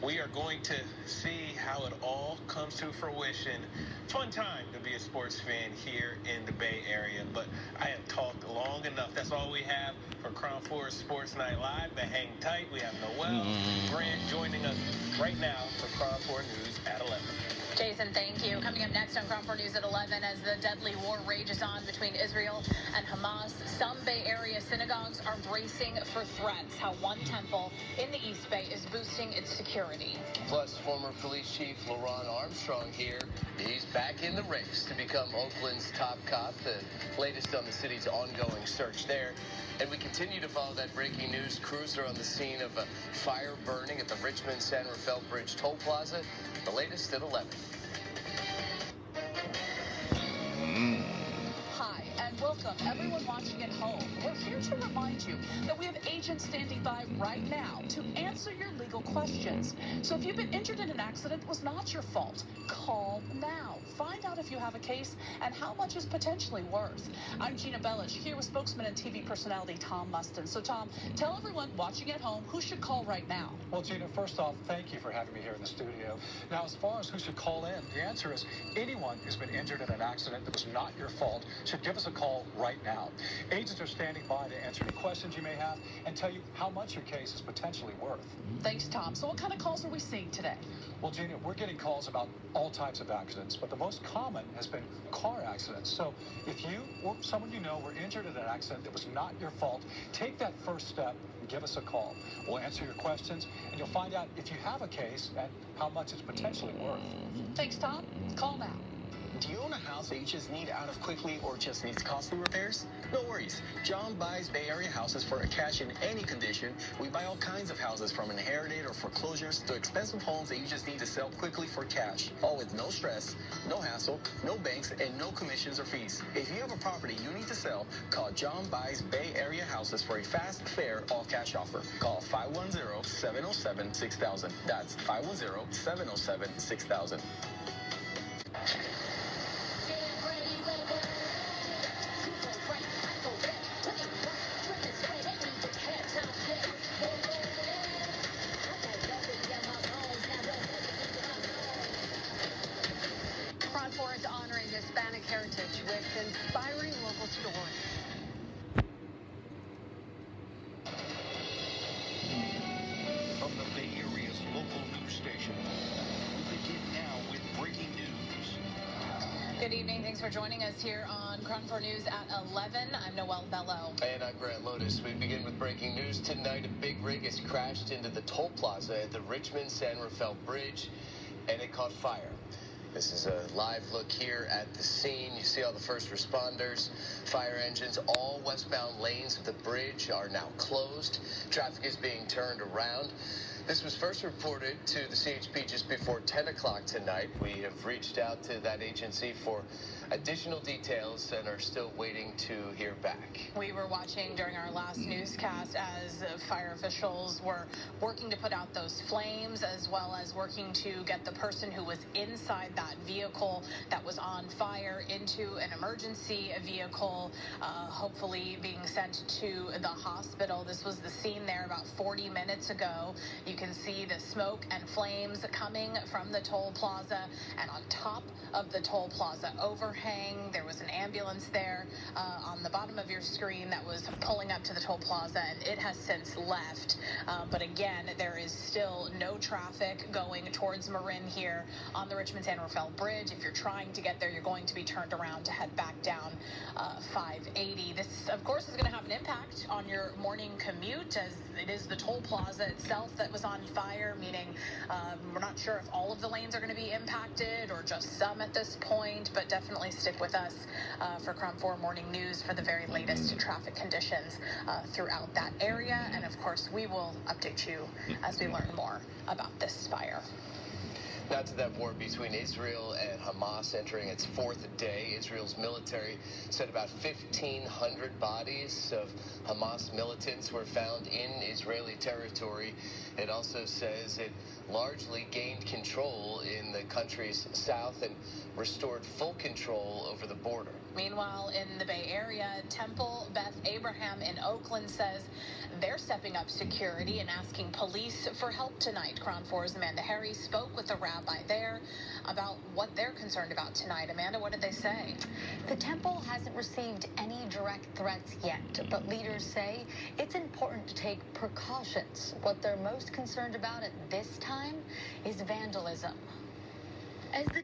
We are going to see how it all comes to fruition. Fun time to be a sports fan here in the Bay Area, but I have talked long enough. That's all we have for KRON 4 Sports Night Live. But hang tight. We have Noel Grant joining us right now for KRON 4 News at 11. Jason, thank you. Coming up next on KRON 4 News at 11, as the deadly war rages on between Israel and Hamas, some Bay Area synagogues are bracing for threats. How one temple in the East Bay is boosting its security. Plus, former police chief LaRon Armstrong here. He's back in the race to become Oakland's top cop. The latest on the city's ongoing search there. And we continue to follow that breaking news. Crews are on the scene of a fire burning at the Richmond-San Rafael Bridge toll plaza. The latest at 11. Hi, and welcome everyone watching at home. We're here to remind you that we have agents standing by right now to answer your legal questions. So if you've been injured in an accident, it was not your fault. Call now. Find out if you have a case and how much is potentially worth. I'm Gina Bellich, here with spokesman and TV personality Tom Mustin. So Tom, tell everyone watching at home who should call right now. Well, Gina, first off, thank you for having me here in the studio. Now, as far as who should call in, the answer is anyone who's been injured in an accident that was not your fault should give us a call right now. Agents are standing by to answer any questions you may have and tell you how much your case is potentially worth. Thanks, Tom. So what kind of calls are we seeing today? Well, Gina, we're getting calls about all types of accidents, but the most common has been car accidents. So if you or someone you know were injured in an accident that was not your fault, take that first step and give us a call. We'll answer your questions, and you'll find out if you have a case and how much it's potentially worth. Thanks, Tom. Call now. Do you own a house that you just need out of quickly or just needs costly repairs? No worries. John buys Bay Area houses for cash in any condition. We buy all kinds of houses, from inherited or foreclosures to expensive homes that you just need to sell quickly for cash. All with no stress, no hassle, no banks, and no commissions or fees. If you have a property you need to sell, call John buys Bay Area houses for a fast, fair, all-cash offer. Call 510-707-6000. That's 510-707-6000. KRON 4 is honoring Hispanic heritage with inspiring local stories. From the Bay Area's local news station, we begin now with breaking news. Good evening. Thanks for joining us here on KRON 4 News at 11. I'm Noel Bello. And I'm Grant Lotus. We begin with breaking news. Tonight, a big rig has crashed into the toll plaza at the Richmond-San Rafael Bridge, and it caught fire. This is a live look here at the scene. You see all the first responders, fire engines. All westbound lanes of the bridge are now closed. Traffic is being turned around. This was first reported to the CHP just before 10 o'clock tonight. We have reached out to that agency for additional details and are still waiting to hear back. We were watching during our last newscast as fire officials were working to put out those flames, as well as working to get the person who was inside that vehicle that was on fire into an emergency vehicle, hopefully being sent to the hospital. This was the scene there about 40 minutes ago. You can see the smoke and flames coming from the toll plaza, and on top of the toll plaza overhang, there was an ambulance there on the bottom of your screen that was pulling up to the toll plaza, and it has since left. But again, there is still no traffic going towards Marin here on the Richmond-San Rafael Bridge. If you're trying to get there, you're going to be turned around to head back down 580. This, of course, is going to have an impact on your morning commute, as it is the toll plaza itself that was on fire, meaning we're not sure if all of the lanes are going to be impacted or just some at this point, but definitely stick with us for KRON 4 Morning News for the very latest traffic conditions throughout that area. And of course, we will update you as we learn more about this fire. Now to that war between Israel and Hamas entering its fourth day. Israel's military said about 1,500 bodies of Hamas militants were found in Israeli territory It also says it largely gained control in the country's south and restored full control over the border. Meanwhile, in the Bay Area, Temple Beth Abraham in Oakland says they're stepping up security and asking police for help tonight. KRON 4's Amanda Harris spoke with the rabbi there about what they're concerned about tonight. Amanda, what did they say? The temple hasn't received any direct threats yet, but leaders say it's important to take precautions. What they're most concerned about at this time is vandalism. As the